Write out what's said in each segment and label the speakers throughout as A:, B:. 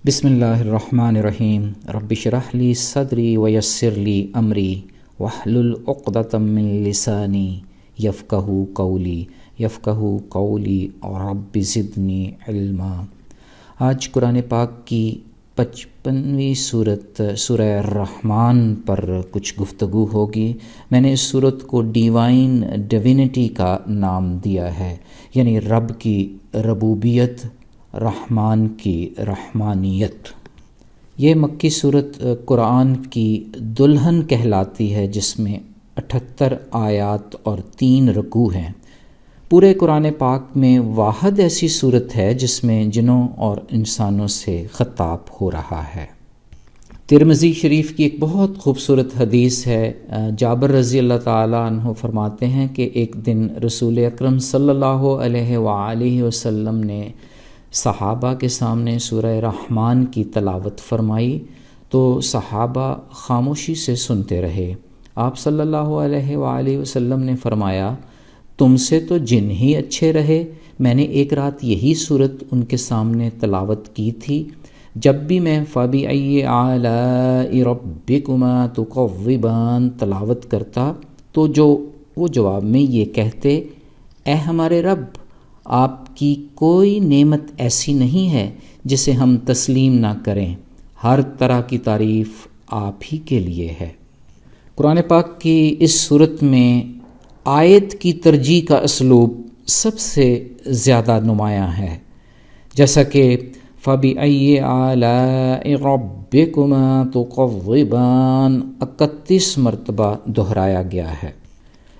A: بسم اللہ الرحمن الرحیم رب اشرح لی صدری ویسر لی امری واحلل عقدۃ من لسانی یفقہوا قولی اور رب زدنی علما۔ آج قرآن پاک کی 55ویں صورت سورہ الرحمن پر کچھ گفتگو ہوگی۔ میں نے اس صورت کو ڈیوائن ڈیوینٹی کا نام دیا ہے، یعنی رب کی ربوبیت، رحمان کی رحمانیت۔ یہ مکی صورت قرآن کی دلہن کہلاتی ہے، جس میں 78 آیات اور 3 رکوع ہیں۔ پورے قرآن پاک میں واحد ایسی صورت ہے جس میں جنوں اور انسانوں سے خطاب ہو رہا ہے۔ ترمذی شریف کی ایک بہت خوبصورت حدیث ہے۔ جابر رضی اللہ تعالیٰ عنہ فرماتے ہیں کہ ایک دن رسول اکرم صلی اللہ علیہ وآلہ وسلم نے صحابہ کے سامنے سورہ رحمان کی تلاوت فرمائی تو صحابہ خاموشی سے سنتے رہے۔ آپ صلی اللہ علیہ وآلہ وسلم نے فرمایا، تم سے تو جن ہی اچھے رہے، میں نے ایک رات یہی صورت ان کے سامنے تلاوت کی تھی۔ جب بھی میں فَبِأَيِّ آلَاءِ رَبِّكُمَا تُكَذِّبَانِ تلاوت کرتا تو وہ جواب میں یہ کہتے، اے ہمارے رب، آپ کی کوئی نعمت ایسی نہیں ہے جسے ہم تسلیم نہ کریں، ہر طرح کی تعریف آپ ہی کے لیے ہے۔ قرآن پاک کی اس صورت میں آیت کی ترجیح کا اسلوب سب سے زیادہ نمایاں ہے، جیسا کہ فَبِأَيِّ آلَاءِ رَبِّكُمَا تُكَذِّبَانِ 31 مرتبہ دہرایا گیا ہے۔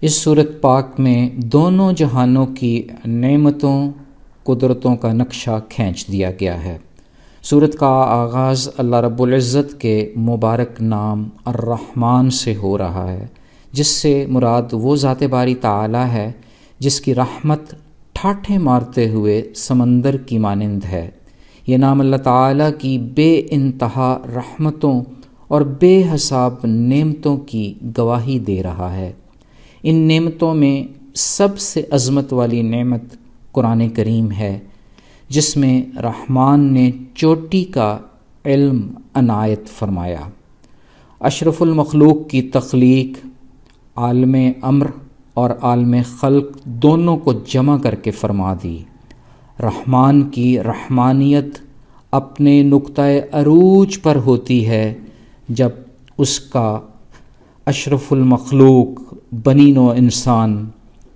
A: اس صورت پاک میں دونوں جہانوں کی نعمتوں، قدرتوں کا نقشہ کھینچ دیا گیا ہے۔ صورت کا آغاز اللہ رب العزت کے مبارک نام الرحمن سے ہو رہا ہے، جس سے مراد وہ ذات باری تعالی ہے جس کی رحمت ٹھاٹھے مارتے ہوئے سمندر کی مانند ہے۔ یہ نام اللہ تعالیٰ کی بے انتہا رحمتوں اور بے حساب نعمتوں کی گواہی دے رہا ہے۔ ان نعمتوں میں سب سے عظمت والی نعمت قرآن کریم ہے، جس میں رحمان نے چوٹی کا علم عنایت فرمایا۔ اشرف المخلوق کی تخلیق، عالم امر اور عالم خلق دونوں کو جمع کر کے فرما دی۔ رحمان کی رحمانیت اپنے نقطۂ عروج پر ہوتی ہے جب اس کا اشرف المخلوق بنی نوع انسان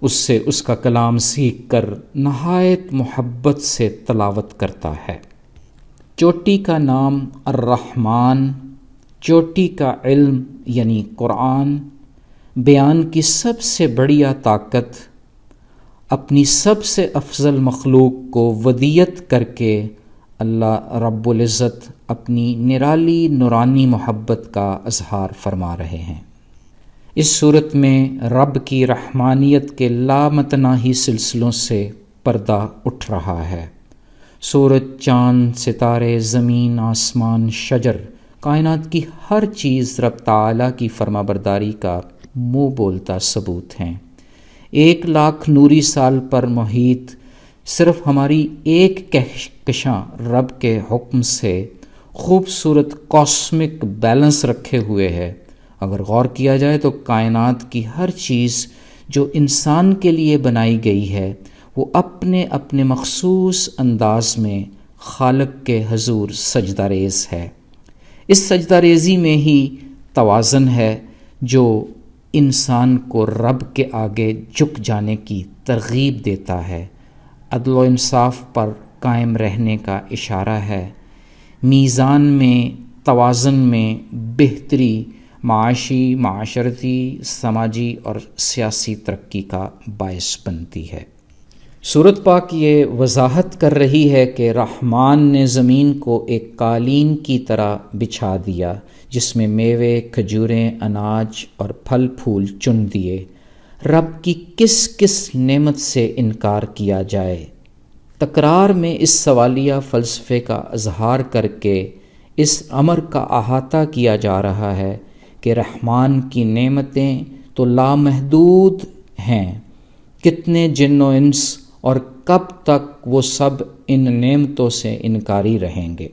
A: اس سے اس کا کلام سیکھ کر نہایت محبت سے تلاوت کرتا ہے۔ چوٹی کا نام الرحمن، چوٹی کا علم یعنی قرآن، بیان کی سب سے بڑیا طاقت، اپنی سب سے افضل مخلوق کو ودیت کر کے اللہ رب العزت اپنی نرالی نورانی محبت کا اظہار فرما رہے ہیں۔ اس صورت میں رب کی رحمانیت کے لامتناہی سلسلوں سے پردہ اٹھ رہا ہے۔ سورج، چاند، ستارے، زمین، آسمان، شجر، کائنات کی ہر چیز رب تعالیٰ کی فرما برداری کا منہ بولتا ثبوت ہیں۔ 1,00,000 نوری سال پر محیط صرف ہماری ایک کہکشاں رب کے حکم سے خوبصورت کاسمک بیلنس رکھے ہوئے ہے۔ اگر غور کیا جائے تو کائنات کی ہر چیز جو انسان کے لیے بنائی گئی ہے وہ اپنے اپنے مخصوص انداز میں خالق کے حضور سجدہ ریز ہے۔ اس سجدہ ریزی میں ہی توازن ہے جو انسان کو رب کے آگے جھک جانے کی ترغیب دیتا ہے، عدل و انصاف پر قائم رہنے کا اشارہ ہے، میزان میں، توازن میں بہتری، معاشی، معاشرتی، سماجی اور سیاسی ترقی کا باعث بنتی ہے۔ سورت پاک یہ وضاحت کر رہی ہے کہ رحمان نے زمین کو ایک قالین کی طرح بچھا دیا، جس میں میوے، کھجوریں، اناج اور پھل پھول چن دیے۔ رب کی کس کس نعمت سے انکار کیا جائے؟ تکرار میں اس سوالیہ فلسفے کا اظہار کر کے اس امر کا احاطہ کیا جا رہا ہے کہ رحمان کی نعمتیں تو لامحدود ہیں، کتنے جن و انس اور کب تک وہ سب ان نعمتوں سے انکاری رہیں گے۔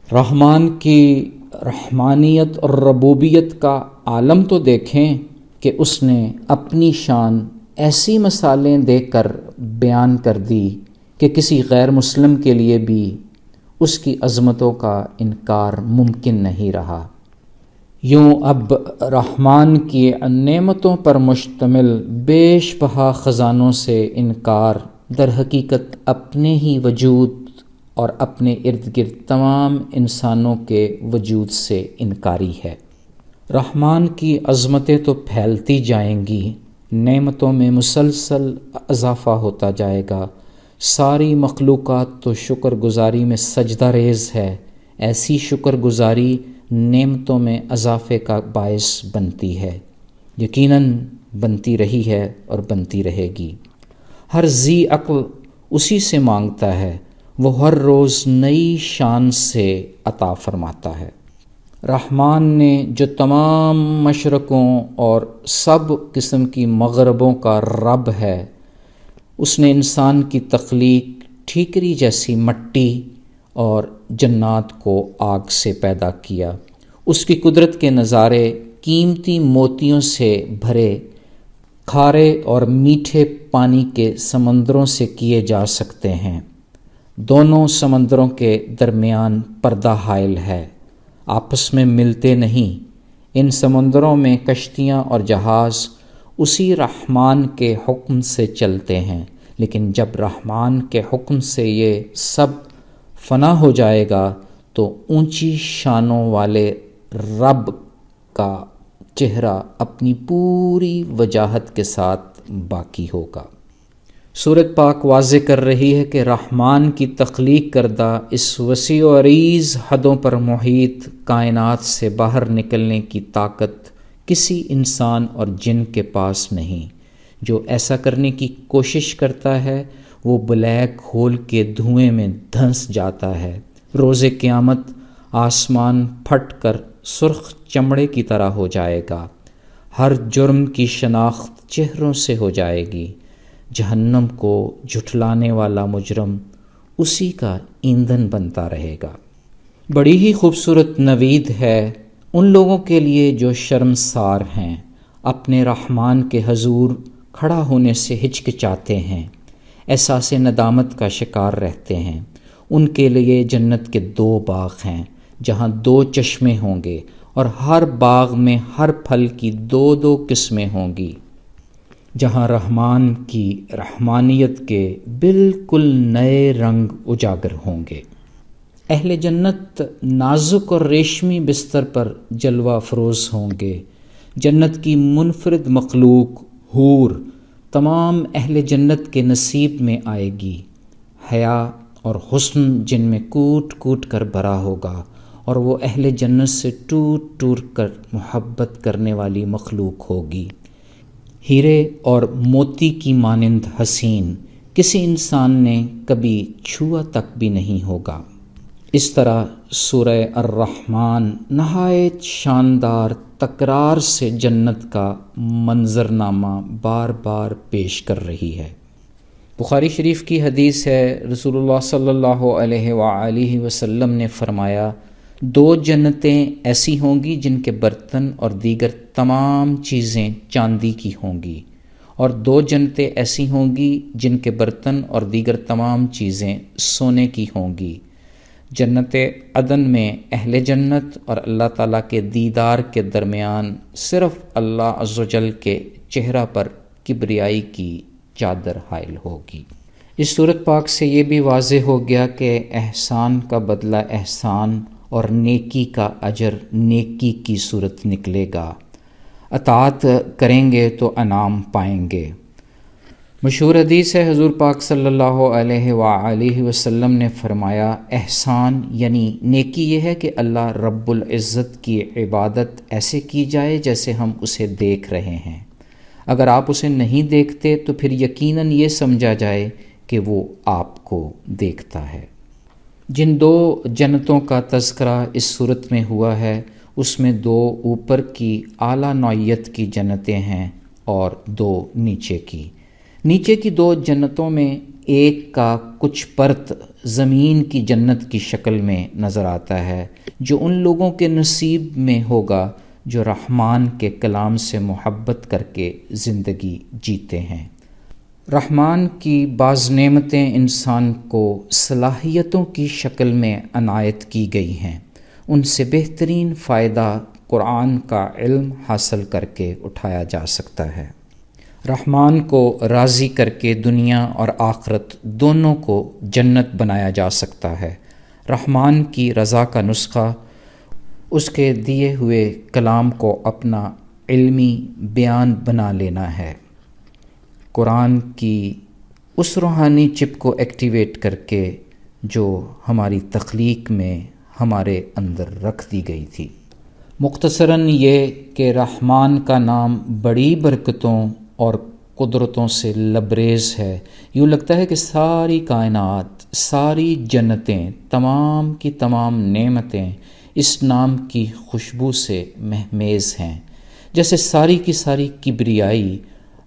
A: رحمان کی رحمانیت اور ربوبیت کا عالم تو دیکھیں کہ اس نے اپنی شان ایسی مثالیں دے کر بیان کر دی کہ کسی غیر مسلم کے لیے بھی اس کی عظمتوں کا انکار ممکن نہیں رہا۔ یوں اب رحمان کی نعمتوں پر مشتمل بیش بہا خزانوں سے انکار در حقیقت اپنے ہی وجود اور اپنے ارد گرد تمام انسانوں کے وجود سے انکاری ہے۔ رحمان کی عظمتیں تو پھیلتی جائیں گی، نعمتوں میں مسلسل اضافہ ہوتا جائے گا، ساری مخلوقات تو شکر گزاری میں سجدہ ریز ہے، ایسی شکر گزاری نعمتوں میں اضافے کا باعث بنتی ہے، یقیناً بنتی رہی ہے اور بنتی رہے گی۔ ہر ذی عقل اسی سے مانگتا ہے، وہ ہر روز نئی شان سے عطا فرماتا ہے۔ رحمان نے جو تمام مشرقوں اور سب قسم کی مغربوں کا رب ہے، اس نے انسان کی تخلیق ٹھیکری جیسی مٹی اور جنات کو آگ سے پیدا کیا۔ اس کی قدرت کے نظارے قیمتی موتیوں سے بھرے کھارے اور میٹھے پانی کے سمندروں سے کیے جا سکتے ہیں۔ دونوں سمندروں کے درمیان پردہ حائل ہے، آپس میں ملتے نہیں۔ ان سمندروں میں کشتیاں اور جہاز اسی رحمان کے حکم سے چلتے ہیں، لیکن جب رحمان کے حکم سے یہ سب فنا ہو جائے گا تو اونچی شانوں والے رب کا چہرہ اپنی پوری وجاہت کے ساتھ باقی ہوگا۔ سورۃ پاک واضح کر رہی ہے کہ رحمان کی تخلیق کردہ اس وسیع و عریض حدوں پر محیط کائنات سے باہر نکلنے کی طاقت کسی انسان اور جن کے پاس نہیں۔ جو ایسا کرنے کی کوشش کرتا ہے وہ بلیک ہول کے دھوئیں میں دھنس جاتا ہے۔ روز قیامت آسمان پھٹ کر سرخ چمڑے کی طرح ہو جائے گا، ہر جرم کی شناخت چہروں سے ہو جائے گی۔ جہنم کو جھٹلانے والا مجرم اسی کا ایندھن بنتا رہے گا۔ بڑی ہی خوبصورت نوید ہے ان لوگوں کے لیے جو شرمسار ہیں، اپنے رحمان کے حضور کھڑا ہونے سے ہچکچاتے ہیں، احساس ندامت کا شکار رہتے ہیں۔ ان کے لیے جنت کے 2 باغ ہیں جہاں 2 چشمے ہوں گے، اور ہر باغ میں ہر پھل کی 2 قسمیں ہوں گی، جہاں رحمان کی رحمانیت کے بالکل نئے رنگ اجاگر ہوں گے۔ اہل جنت نازک اور ریشمی بستر پر جلوہ افروز ہوں گے۔ جنت کی منفرد مخلوق حور تمام اہل جنت کے نصیب میں آئے گی۔ حیا اور حسن جن میں کوٹ کوٹ کر بھرا ہوگا، اور وہ اہل جنت سے ٹوٹ ٹوٹ کر محبت کرنے والی مخلوق ہوگی۔ ہیرے اور موتی کی مانند حسین کسی انسان نے کبھی چھوا تک بھی نہیں ہوگا۔ اس طرح سورہ الرحمن نہایت شاندار تکرار سے جنت کا منظرنامہ بار بار پیش کر رہی ہے۔ بخاری شریف کی حدیث ہے، رسول اللہ صلی اللہ علیہ وآلہ وسلم نے فرمایا، 2 جنتیں ایسی ہوں گی جن کے برتن اور دیگر تمام چیزیں چاندی کی ہوں گی، اور 2 جنتیں ایسی ہوں گی جن کے برتن اور دیگر تمام چیزیں سونے کی ہوں گی۔ جنت عدن میں اہل جنت اور اللہ تعالیٰ کے دیدار کے درمیان صرف اللہ عز و جل کے چہرہ پر کبریائی کی چادر حائل ہوگی۔ اس سورۃ پاک سے یہ بھی واضح ہو گیا کہ احسان کا بدلہ احسان اور نیکی کا اجر نیکی کی صورت نکلے گا۔ اطاعت کریں گے تو انعام پائیں گے۔ مشہور حدیث ہے، حضور پاک صلی اللہ علیہ وآلہ وسلم نے فرمایا، احسان یعنی نیکی یہ ہے کہ اللہ رب العزت کی عبادت ایسے کی جائے جیسے ہم اسے دیکھ رہے ہیں۔ اگر آپ اسے نہیں دیکھتے تو پھر یقیناً یہ سمجھا جائے کہ وہ آپ کو دیکھتا ہے۔ جن 2 جنتوں کا تذکرہ اس صورت میں ہوا ہے، اس میں 2 اوپر کی اعلیٰ نوعیت کی جنتیں ہیں اور 2 نیچے کی۔ نیچے کی 2 جنتوں میں ایک کا کچھ پرت زمین کی جنت کی شکل میں نظر آتا ہے جو ان لوگوں کے نصیب میں ہوگا جو رحمان کے کلام سے محبت کر کے زندگی جیتے ہیں۔ رحمان کی بعض نعمتیں انسان کو صلاحیتوں کی شکل میں عنایت کی گئی ہیں، ان سے بہترین فائدہ قرآن کا علم حاصل کر کے اٹھایا جا سکتا ہے۔ رحمان کو راضی کر کے دنیا اور آخرت دونوں کو جنت بنایا جا سکتا ہے۔ رحمان کی رضا کا نسخہ اس کے دیے ہوئے کلام کو اپنا علمی بیان بنا لینا ہے، قرآن کی اس روحانی چپ کو ایکٹیویٹ کر کے جو ہماری تخلیق میں ہمارے اندر رکھ دی گئی تھی۔ مختصراً یہ کہ رحمان کا نام بڑی برکتوں اور قدرتوں سے لبریز ہے۔ یوں لگتا ہے کہ ساری کائنات، ساری جنتیں، تمام کی تمام نعمتیں اس نام کی خوشبو سے مہمیز ہیں۔ جیسے ساری کی ساری کبریائی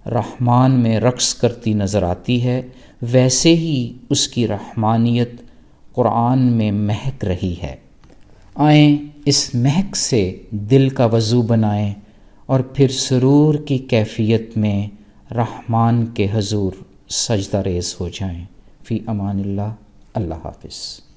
A: رحمان میں رقص کرتی نظر آتی ہے، ویسے ہی اس کی رحمانیت قرآن میں مہک رہی ہے۔ آئیں اس مہک سے دل کا وضو بنائیں اور پھر سرور کی کیفیت میں رحمان کے حضور سجدہ ریز ہو جائیں۔ فی امان اللہ، اللہ حافظ۔